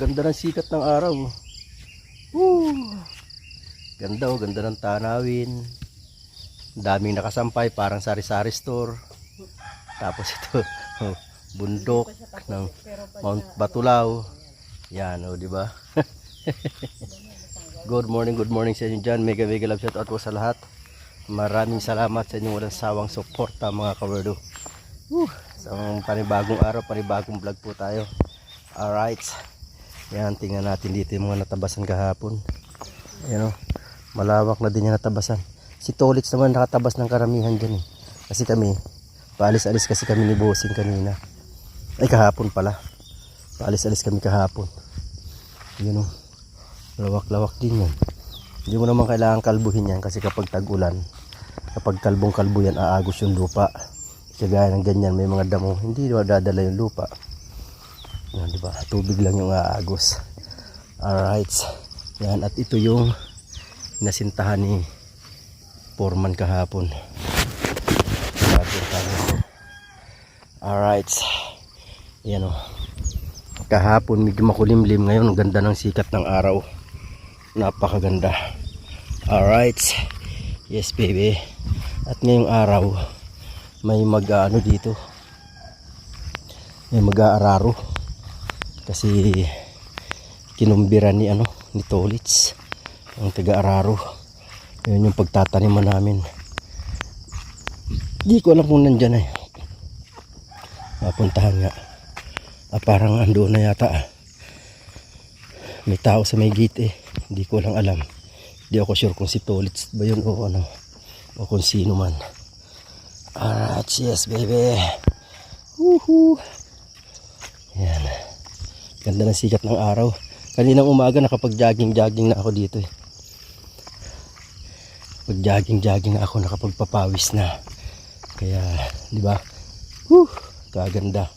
Ganda ng sikat ng araw. Woo! Ganda oh, ganda ng tanawin. Daming nakasampay, parang sari-sari store. Tapos ito, oh, bundok ng Mount Batulao. Yan oh, di ba? Good morning sa inyo dyan. Mega love shout out po sa lahat. Maraming salamat sa inyong walang sawang suporta mga kawerdo. Isang panibagong araw, panibagong vlog po tayo. Alright. Yan, tingnan natin dito yung mga natabasan kahapon. Ayan o, malawak na din yung natabasan. Si Tolits naman nakatabas ng karamihan dyan eh. Kasi kami, paalis-alis kasi kami ni Bossing kanina. Ay kahapon pala. Paalis-alis kami kahapon. Yun o, lawak-lawak din yan. Hindi mo naman kailangan kalbuhin yan kasi kapag tag-ulan, kapag kalbong-kalbo yan, aagos yung lupa. Kagaya ng ganyan, may mga damo, hindi dadala yung lupa. Yan, diba? Tubig lang yung aagos. Alright. Yan, at ito yung nasintahan ni Foreman kahapon. Alright. Yan o. Kahapon medyo makulimlim, ngayon ang ganda ng sikat ng araw. Napakaganda. Alright. Yes baby. At ngayong araw may mag-ano dito. May mag-aararo. Kasi kinumbira ni ni Tolits ang taga-araro. Yun yung pagtataniman namin. Di ko alam kung nandyan eh. Mapuntahan nga. Parang andoon na yata. May tao sa may gate eh. Hindi ko lang alam. Di ako sure kung si Tolits ba yun o ano. O kung sino man. Alright, yes baby. Woohoo. Yan. Ganda ng sikat ng araw. Kaninang umaga nakapag-jogging na ako dito eh. Pag-jogging na ako, nakapagpapawis na. Kaya, di ba? Kaganda.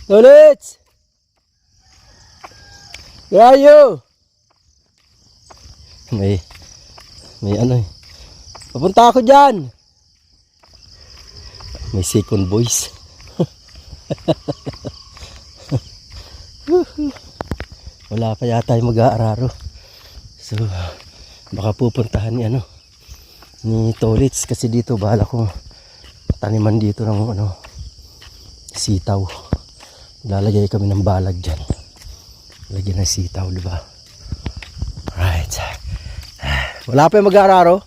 Tolits! Where are you? May ano eh. Papunta ako dyan. May second voice. Wala pa yata yung mag-aararo. So baka pupuntahan ni Tolits kasi dito bahala kong taniman dito ng sitaw. Lalagay kami ng balag dyan. Lagyan ng sitaw, di ba? Right. Wala pa yung mag-aararo?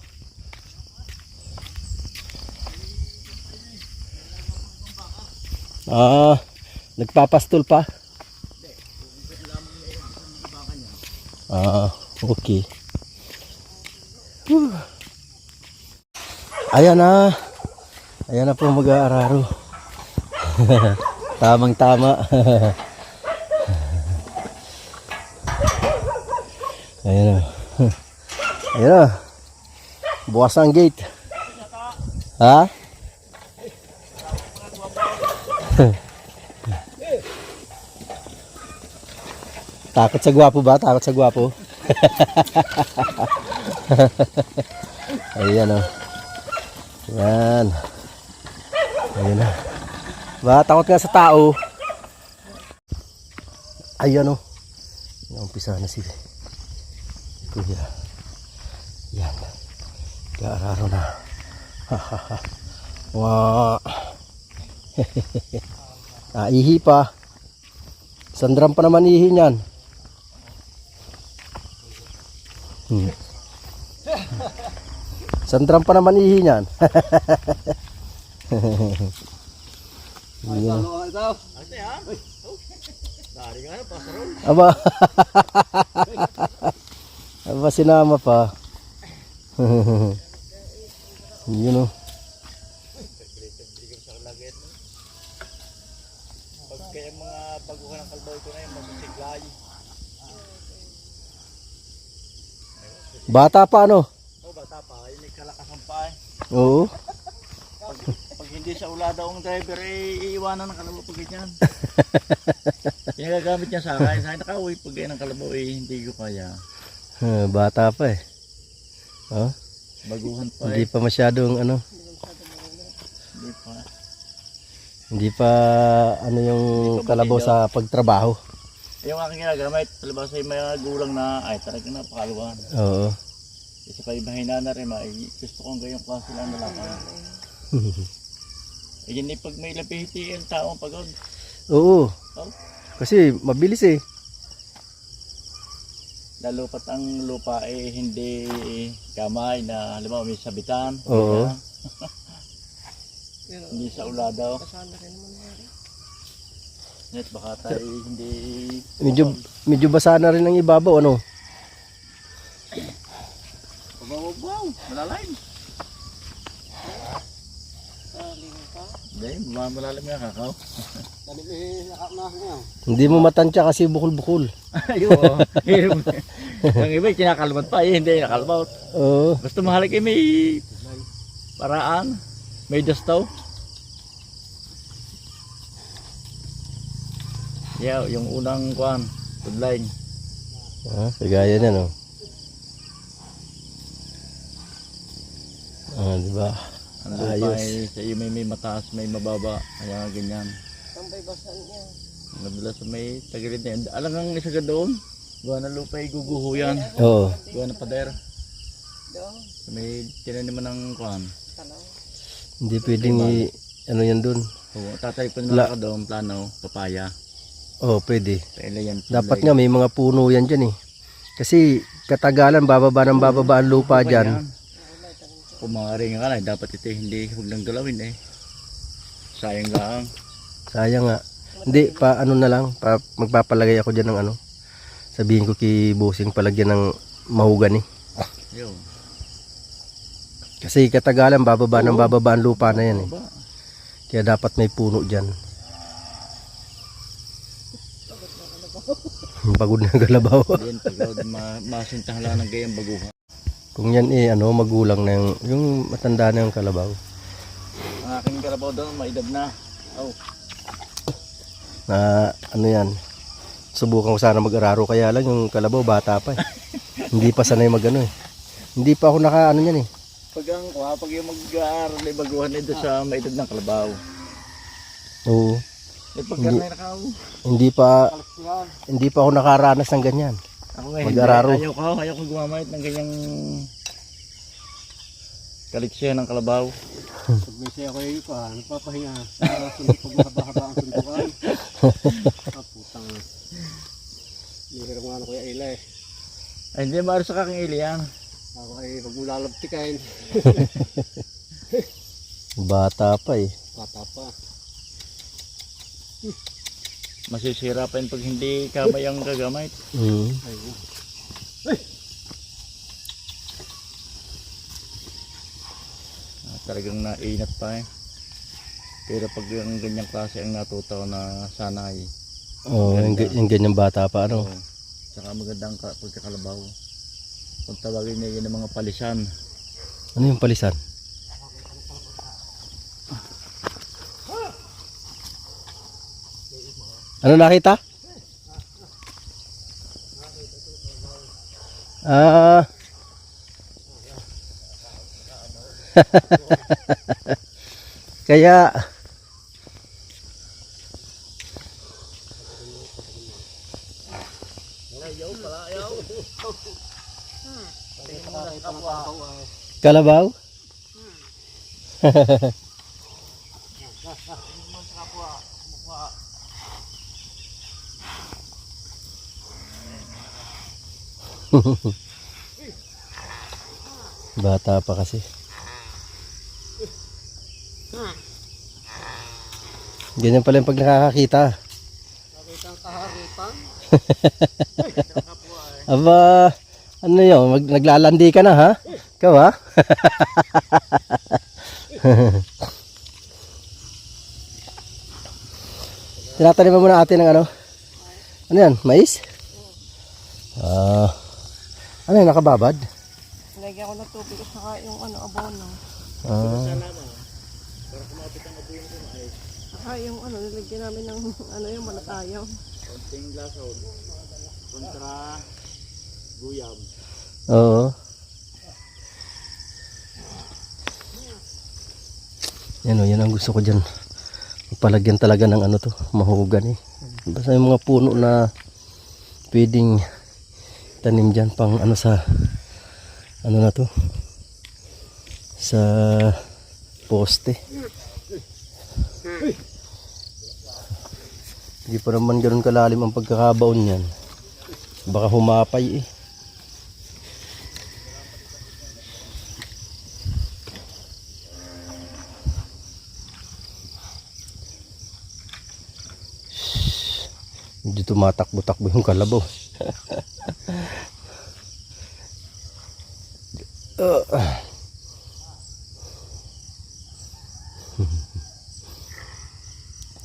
Nagpapastol pa? Okay. Ayan na po mag-aararo. Tamang tama. Ayan na. Bukas ang gate. Ha? Takot sa gwapo ba? Takot sa gwapo? Ayan o. Yan. Ayan na. Ba, takot nga sa tao. Ayan o. Naumpisa na si Kuya. Yan. Kaararo na. Wah. Ihi pa. Sandram pa naman ihi niyan. Sandram pa naman ihi niyan. Aba. Aba sinama pa. Yun o. Kaya mga baguhan ng kalbaw ko na yung magsiglay. Bata pa ano? Oo, bata pa. Yung may kalakasan pa eh. Oo. Pag hindi siya ulada ang driver iiwanan ng kalabaw pag ganyan. Pinagagamit niya sa akin. Sa akin nakauwi pag ganyan ng kalabaw hindi ko kaya. Bata pa eh. Baguhan pa Hindi pa masyadong Hindi pa. Hindi pa yung kalabaw sa pagtrabaho. Yung aking ginagamit, palibasa yung may gulang na ay talagang napakaluan. Oo. Kasi pa mahina na rin, gusto kong gayong klase lang nalaman. Eh yun pag may lapihiti yung taong pagod. Oo. Oh, Kasi mabilis eh. lalo pat ang lupa eh hindi kamay na halimbawa may sabitan. Oo. Hindi sa uladaw. Net baka tayo hindi Medyo basa na rin ang ibabaw, ano? wow, malalim. Hindi, malalim nga kakao. Hindi mo matansya kasi bukol-bukol. Ayun. Yung iba kinakalmat pa, hindi nakalmat. Oo. Basta mahalik may paraan, may dastaw. Yeah, yung unang kuan, tudline. Kagaya niya, no? Diba? Ang lupa Ayos. ay sa iyo may mataas, may mababa, kaya ganyan. Tambay basan niya. Madalas may tagilid na yan. Alam ang isa ka doon, gawa ng lupa ay guguho yan. Oo. Gawa ng pader. Doon, May tinaniman ng kuan. tanaw. Hindi pwedeng ano yan dun. Oo, tatay ko naman ka doon, plano, papaya. Oo, pwede. Pwede yan. Dapat nga may mga puno yan dyan eh. Kasi katagalan, bababa ng bababa ang lupa dyan. Kung mga ringa ka na, dapat ito hindi huwag lang galawin eh. Sayang lang. Sayang nga. Hindi, pa ano na lang, magpapalagay ako dyan ng ano. Sabihin ko kay Busing palagyan ng mahugani. Yun. Kasi katagalan, bababa ng bababa ang lupa na yan eh. Ba? Kaya dapat may puno dyan. Pagod na galabaw. Yan, pagod, masintahan lang ng gayang baguhan. Kung yan eh, ano, magulang na yung matanda na yung kalabaw. Ang aking kalabaw doon, maedad na. Oh. Na ano yan, subukan ko sana mag-araro, kaya lang yung kalabaw bata pa eh. Hindi pa sanay mag ano eh. Hindi pa ako naka ano yan eh. Pag yung mag-aaral ay baguhan nito sa maedad ng kalabaw. Oo. Eh pagka na nakaw. Hindi pa ako nakaranas ng ganyan. Ako nga, Mag-araro. Ayaw ko gumamit ng ganyang kaliksya ng kalabaw. Pag may siya ko yung nagpapahinga. Pag mahaba-haba ang sundukan. Putang. Nihirap nga ano kuya Ila eh. Ay hindi, maaari sa kaking ili yan. Ako ay pag mulalabtikain. Bata pa eh. Bata pa. Masisira pa yun pag hindi kamay ang gagamit. Mm. Ayun. Talagang nainat pa eh. Pero pag yung ganyang klase ang natutaw na sanay. Oo, yung ganyang bata pa ano. Oo. Saka magandang pagkakalabaw. Kung tawagin niya yun ng mga palisan. Ano yung palisan? Ano nakita? Ah. Kaya kalabaw? Bata pa kasi. Ganyan pala yung pag nakakakita. Nakita ang kaharipan. Aba, ano yun? Naglalandi ka na ha? Ikaw ha? Tinataniman mo na ate ng ano? Ano yan? Mais? Ano yan? Nakababad? Lagyan ko ng tubig at saka yung ano, abono. Saka yung ano, nilagyan namin ng ano yung malatayaw. Konting lason. Kontra guyam. Oo. Yan o, yan ang gusto ko dyan. Palagyan talaga ng ano to, mahugan eh. Basta yung mga puno na pwedeng tanim dyan pang ano sa ano na to sa poste. Hindi pa naman ganoon kalalim ang pagkakabaon niyan. Baka humapay eh. Medyo tumatakbo-takbo yung kalabaw.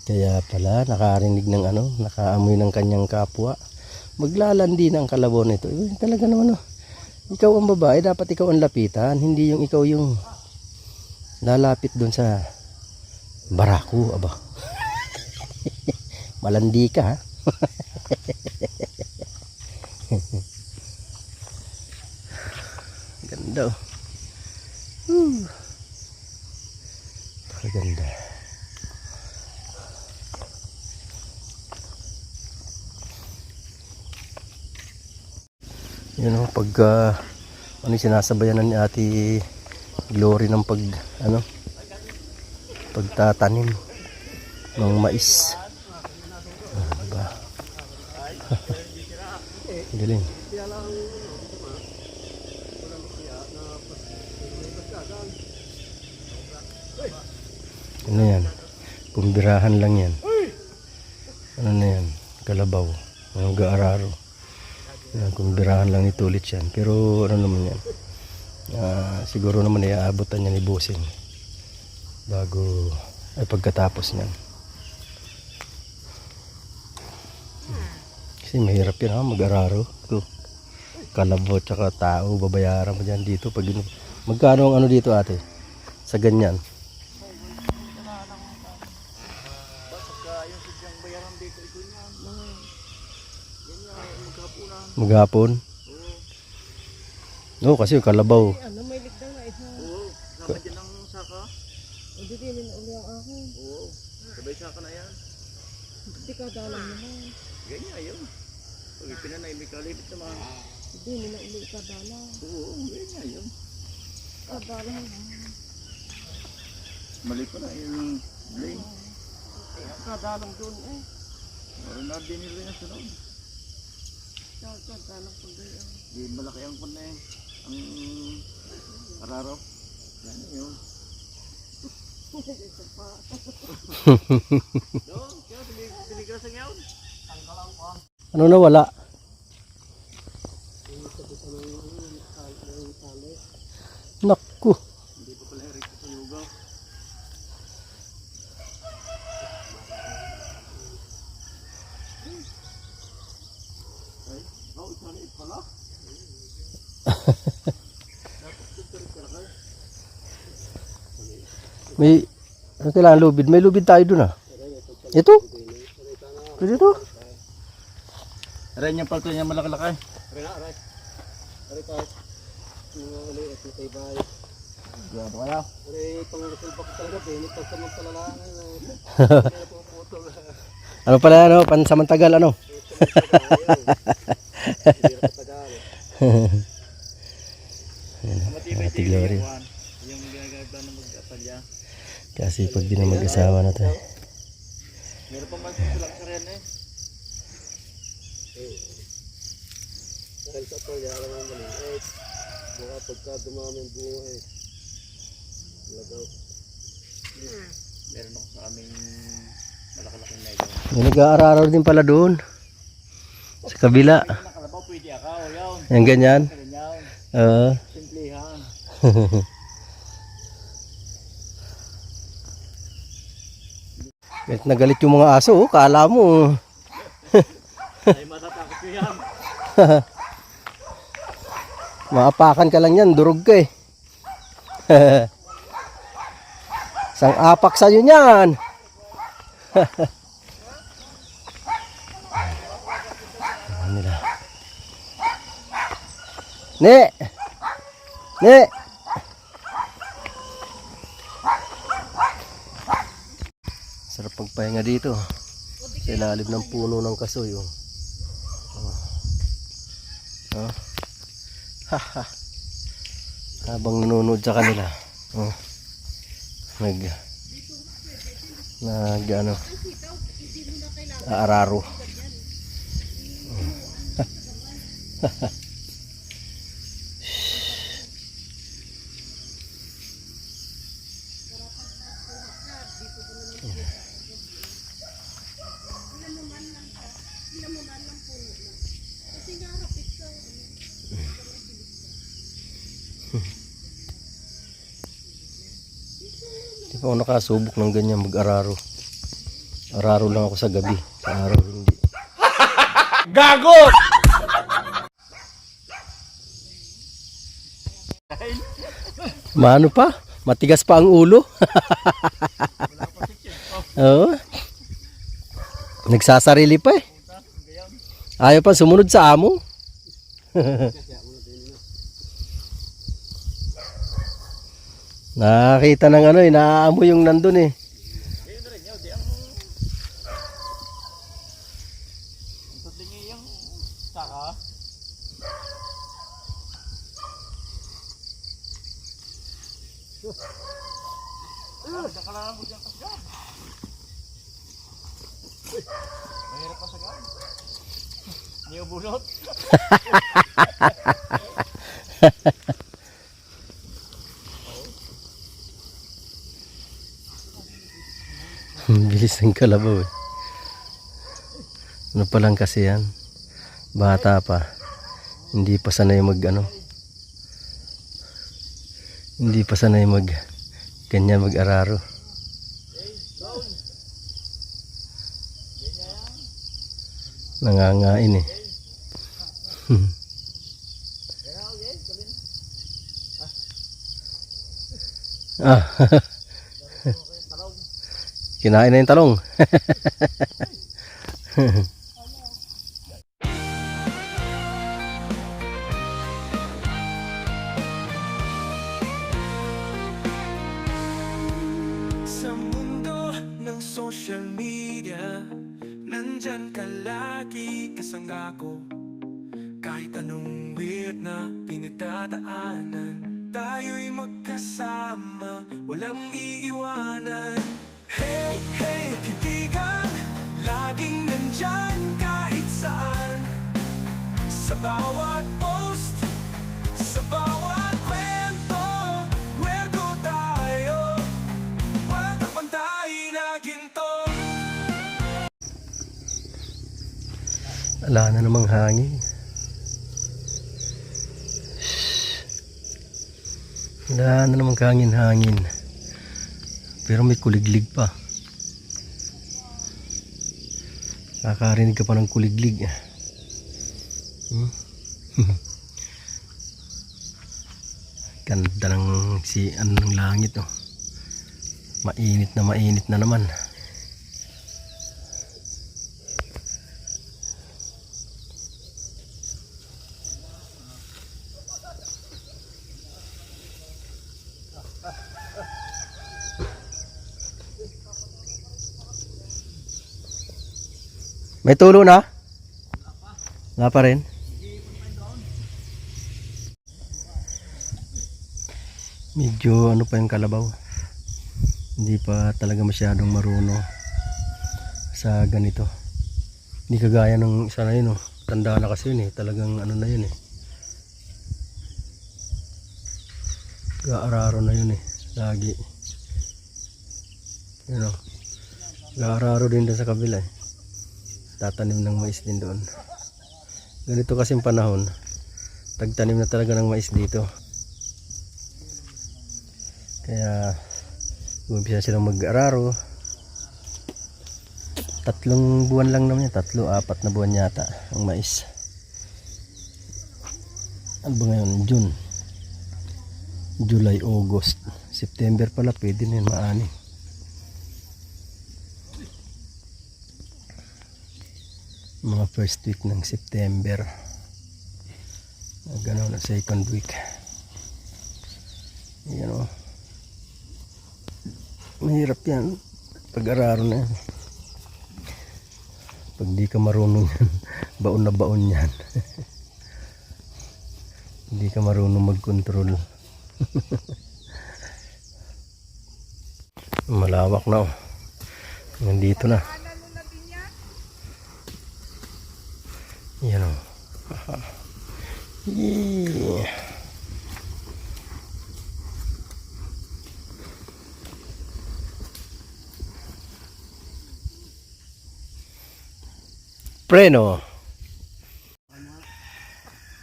Kaya pala nakarinig ng ano, nakaamoy ng kanyang kapwa. Maglalandi na ang kalabaw nito. Talaga naman ikaw ang babae, dapat ikaw ang lapitan, hindi yung ikaw yung lalapit doon sa barako, aba. Malandi ka ha. Ganda oh. Ganda. Yan oh, pag ano yung sinasabayan ni Ate Glory ng pagtatanim ng mais. Diba? Galing. Ano yan? Kumbirahan lang yan. Ano na yan? Kalabaw. Ang gaararo. Yan, kumbirahan lang nito ulit yan. Pero ano naman yan? Siguro naman iaabutan niya ni Bossing. Bago ay pagkatapos niyan. Kasi mahirap yan ha, mag-araro. Ito, kalabaw tsaka tao, babayaran mo dyan dito. Magkano ang ano dito ate? Sa ganyan? Maghapon? Oo, kasi yung kalabaw. Ano, may ligdan na isa. Oo, kasama dyan ang saka. Hindi din na uli ang akin. Oo, sabay saka na yan. Hindi ka dalang naman. Ganyan yun. Pag ipinanay, may kalibit naman. Hindi, hindi na uli ka dalang. Oo, ganyan yun. Ka dalang. Mali pa na yung blame. Ka dalang doon eh. Meron na din nila yung sunod. Ka dalang pag ganyan. Di malaki ang pan eh. Ang araro. Yan yun. Ito pa. Doon, kaya tinigas ang yawn. Ano na wala? Naku. Hindi pa pala rin sa lugaw. Ay, isaliit pala. May ano kailangan lubid? May lubid tayo dun ah. Ito? Pwede ito? Aray niya palto niya malaki-laki. Aray. Aray tayo. Uli, ito tayo bahay. Grabe kaya. Aray, pangalasal pa ko talaga. Benit pag sa magpalalangan. Ano pala ano? Pansamantagal ano? Ate Glory. Yung ginagawa na mag-atalya. Kasi pag din na mag-asawa na tayo. Meron pa man sulak sa rin eh. Dahil sa ito, yara ng maliit. Baka pagka dumami ang bunga eh. Lagaw. Meron ako sa aming malaki-laking mega. May nag-aararaw din pala doon. Sa kabila. Nakalabaw pwede ako. Yawn. Yan ganyan. Ganyan. Oo. Simplihan. Galit na galit yung mga aso. Oh. Kala mo. Ay matatakot ko yan. Maapakan ka lang yan. Durog ka eh. Isang apak sa'yo niyan. Nila. Ne! Ne! Sarap pagpahinga dito. Sa ilalim ng puno ng kasoy. Oh. Oh. Haha. Habang nanonood sa kanila. Oh. Nag ano, aararo. Hindi pa ako nakasubok ng ganyan mag-araro. Araro lang ako sa gabi. Sa araw hindi. Gago! Maano pa? Matigas pa ang ulo. Oo. Nagsasarili pa eh. Ayaw pa sumunod sa amo. Nakakita ng ano eh, naaamoy yung nandun eh. Mahirap pa sa gaan. Hindi ubulot. Bilis ng kalabaw eh. Ano pa lang kasi yan. Bata pa. Hindi pa sanay mag ano. Hindi pa sanay mag ganyan mag-araro. Nangangain eh. Ah. Kinain na yung talong. Sa mundo ng social media, nandyan ka lagi kasangga ko. Kahit anong weird na pinagdadaanan, tayo'y magkasama, walang iiwanan. Hey, hey, kaibigan, laging nandyan kahit saan. Sa bawat post, sa bawat kwento, kwento tayo, walang kapantay na ginto. Wala na namang hangin. Wala na namang hangin-hangin. Pero may kuliglig pa. Nakakarinig ka pa ng kuliglig. Ganda ng ng langit oh. Mainit na naman. May tulo na? Wala pa rin. Medyo ano pa yung kalabaw. Hindi pa talaga masyadong marunong sa ganito. Hindi kagaya ng isa na yun oh. Tanda na kasi yun eh. Talagang ano na yun eh. Gaararo na yun eh. Lagi. Yun oh. Gaararo din doon sa kabila eh. Tatanim ng mais din doon. Ganito kasing panahon, tagtanim na talaga ng mais dito. Kaya umpisa silang mag-araro. 3 buwan lang naman yan, 3-4 na buwan yata ang mais. Ano ba ngayon? June, July, August, September pala, pwede na yun, maani. Mga first week ng September, gano'n na second week. Yan o, mahirap yan pag-araro na yan. Pag di ka marunong yan, baon na baon yan. Hindi ka marunong mag-control. Malawak na oh. Nandito na. Yan oh. Yeah. Preno.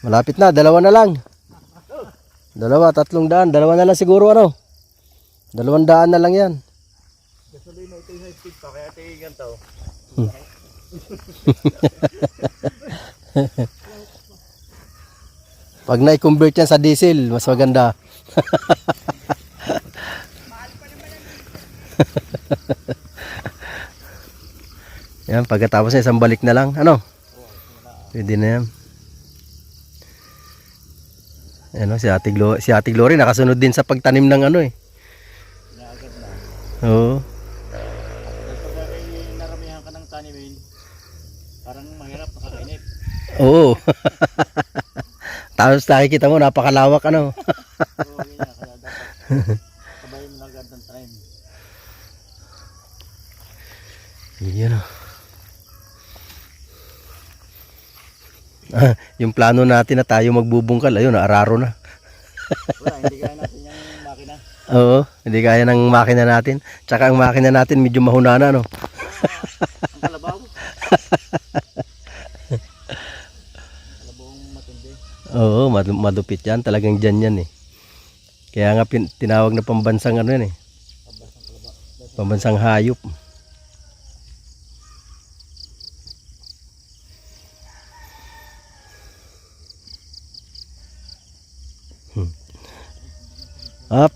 Malapit na, dalawa na lang. Dalawa, 300, dalawa na lang siguro ano. 200 na lang yan. Gasolina ito yung high speed pa, kaya ito yung ganito. Pag na-convert yan sa diesel, mas maganda. Yan, pagkatapos na isang balik na lang, ano? Pwede na yan. Ano, si Ate Glory nakasunod din sa pagtanim ng ano eh. Naagad na. Oo. Tapos pag naramihan ka ng tanimin, parang mahirap, nakakainip. Oo. Tapos nakikita mo, napakalawak ano. So, yun na, kaya dapat sabayin mo na agad ng time. Yan o. Yung plano natin na tayo magbubungkal, ayun, naararo na. Wala, hindi kaya natin yung makina. Oo, hindi kaya ng makina natin. Tsaka ang makina natin medyo mahuna na, no? Ang kalabaw. Kalabawang matindi. Oo, madupit yan. Talagang dyan yan eh. Kaya nga tinawag na pambansang ano yan eh. Pambansang hayop.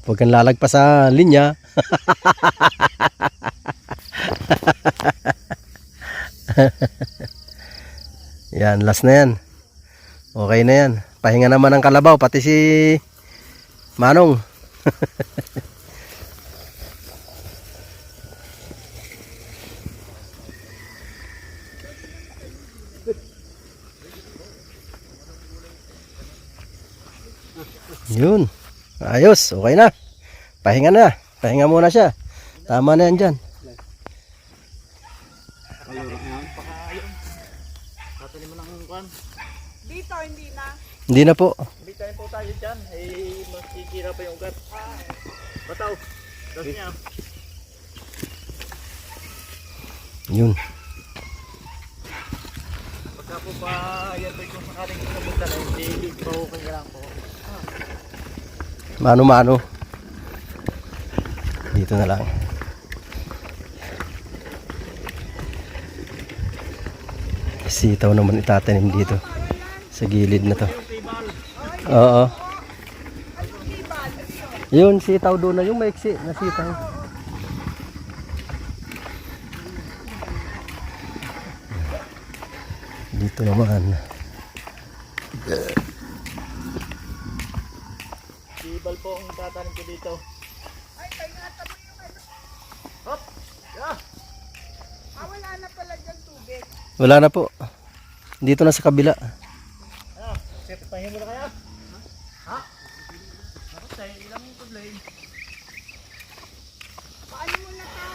Huwag kang lalagpas sa linya. Yan, last na yan. Okay na yan. Pahinga naman ang kalabaw, pati si Manong. Yun. Ayos, okay na. Pahinga na. Pahinga muna siya. Tama na yan dyan. Tatanim mo ng kwan. Dito, hindi na. Hindi na po. Hindi tayo po tayo dyan. Masisira pa yung ugat. Bataw. Tapos niya. Yun. Pagka po pa yan po kung sakaling namunta na hindi pa po kailangan po. Mano-mano. Dito na lang. Sitaw naman itatanim dito. Sa gilid na to. Oo. Yun, sitaw doon na yung maiksi na sitaw. Dito naman. Sibal po ang tatanim ko dito. Ay, ingatan mo yung ano. Hop! Yeah! Wala na pala dyan tubig. Wala na po. Dito na sa kabila. Ano? Pahinga mo na kaya? Ha? Ako tayo ilang problema. Paano mo na ka?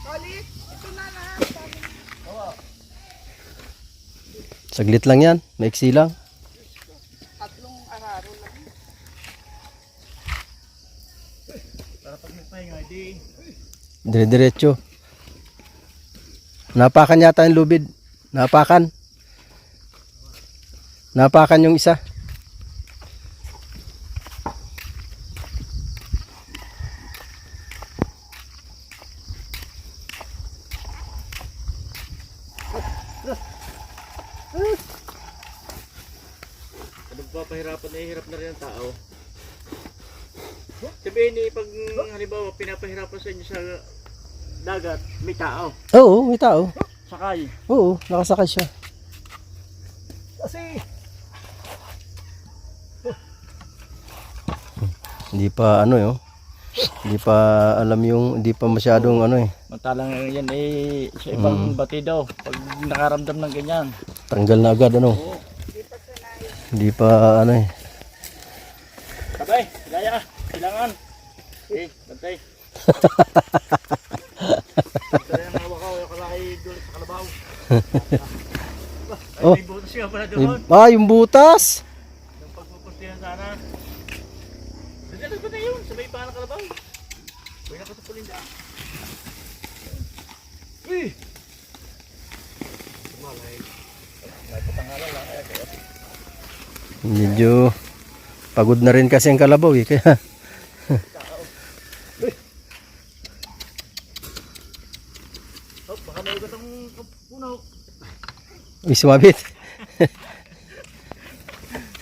Tolit, ito na lahat. Oo. Saglit lang yan. Maiksi lang. 3 araro lang. Para pag nagpahinga, di... Dire-diretso. Napakan yata yung lubid. Napakan. Napakan yung isa. Kung nagpapahirapan, hirap na rin ang tao. Sabihin ni pag halimbawa pinapahirapan sa inyo sa dagat, may tao. Oo, may tao. Sakay. Oo, nakasakay siya. Kasi Hindi pa ano yun. Hindi pa alam yung, hindi pa masyadong ano eh. matalang yan eh sa ibang batido pag nakaramdam ng ganyan. Tanggal na agad ano. Oo. Di pa sanay. Hindi pa ano eh. Sabay, gaya, kailangan. Bantay. Bantay ang mga wakaw, yung kalaki doon sa kalabaw. Ay, Oh. may butas nga pala doon. Yung butas. Yung pagpupustihan sana. Dito ba na yun? Sabay pa ng kalabaw. Uy, nakasapulin dyan. Uy! May patangalan lang kaya kaya. Medyo pagod na rin kasi ang kalabaw eh. Kaya Oh, baka may ugat ang puno. sumabit.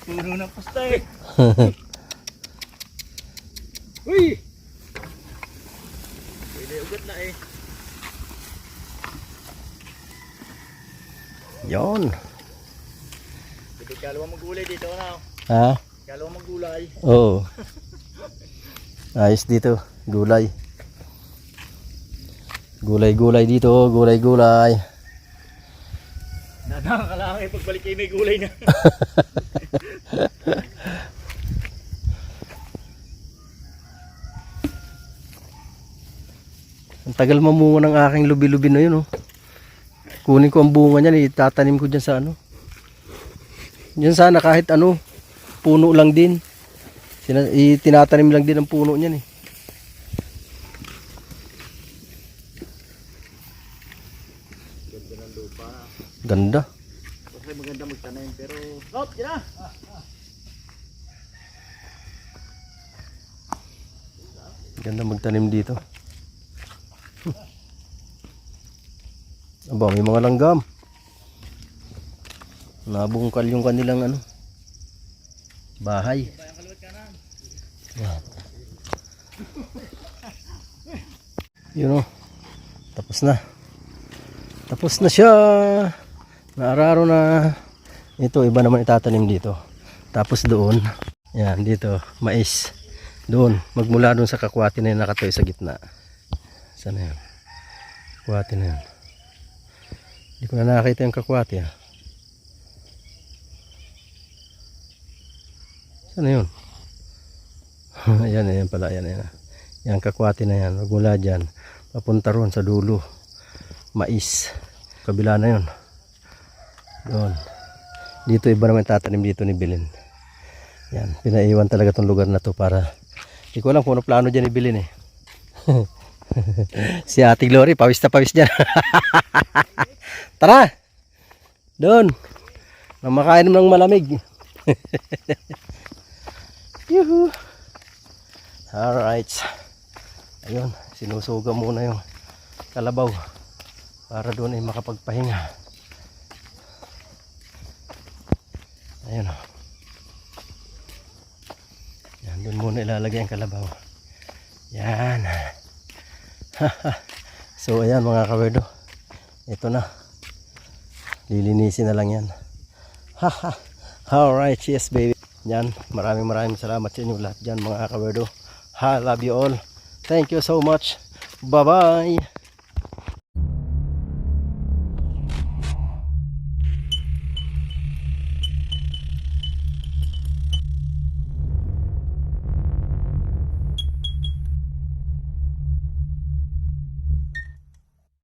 Puno ng pusta eh. Uy! Pwede ugat na eh. Yon. Pwede kalawang magulay dito na. Ha? Kalawang magulay. Oo. Ayos dito. Gulay. Gulay-gulay dito. Gulay-gulay. Nakakalangan eh pagbalik kayo may gulay na. Ang tagal mamunga ng aking lubi-lubi na yun, oh. Kunin ko ang bunga niyan, itatanim ko dyan sa ano. Dyan sana kahit ano, puno lang din. Tinatanim lang din ang puno niyan eh. Ganda ng lupa. Ganda. Kasi maganda magtanim pero... Hop! Yan na! Ganda magtanim dito. Aba, may mga langgam. Nabungkal yung kanilang ano, bahay. Yan. Yun o. Tapos na. Tapos na siya. Naararo na. Ito, iba naman itatanim dito. Tapos doon. Yan, dito. Mais. Doon. Magmula doon sa kakwati na yun nakatoy sa gitna. Sana yun? Kakwati na yun. Hindi ko na nakakita yung kakwati ha. Sana yun? Ayan, ayan pala. Ayan, ayan. Yan kakwati na yan. Magmula dyan. Papunta ron sa dulo. Mais. Kabila na yun. Doon. Dito iba naman tatanim dito ni Bilin. Yan. Pinaiwan talaga tong lugar na to para... Hindi ko alam kung ano plano dyan ni Bilin eh. Si Ate Glory, pawis na pawis dyan. Tara! Doon! Namakain ng malamig. Yuhu! Alright. Ayun, sinusuga muna yung kalabaw para doon ay makapagpahinga. Ayun o. Yan, doon muna ilalagay ang kalabaw. Yan. So ayan mga kawerdo. Ito na. Lilinisin na lang yan. Alright, yes baby. Yan, maraming salamat sa inyo lahat dyan mga kawerdo. I love you all. Thank you so much. Bye bye.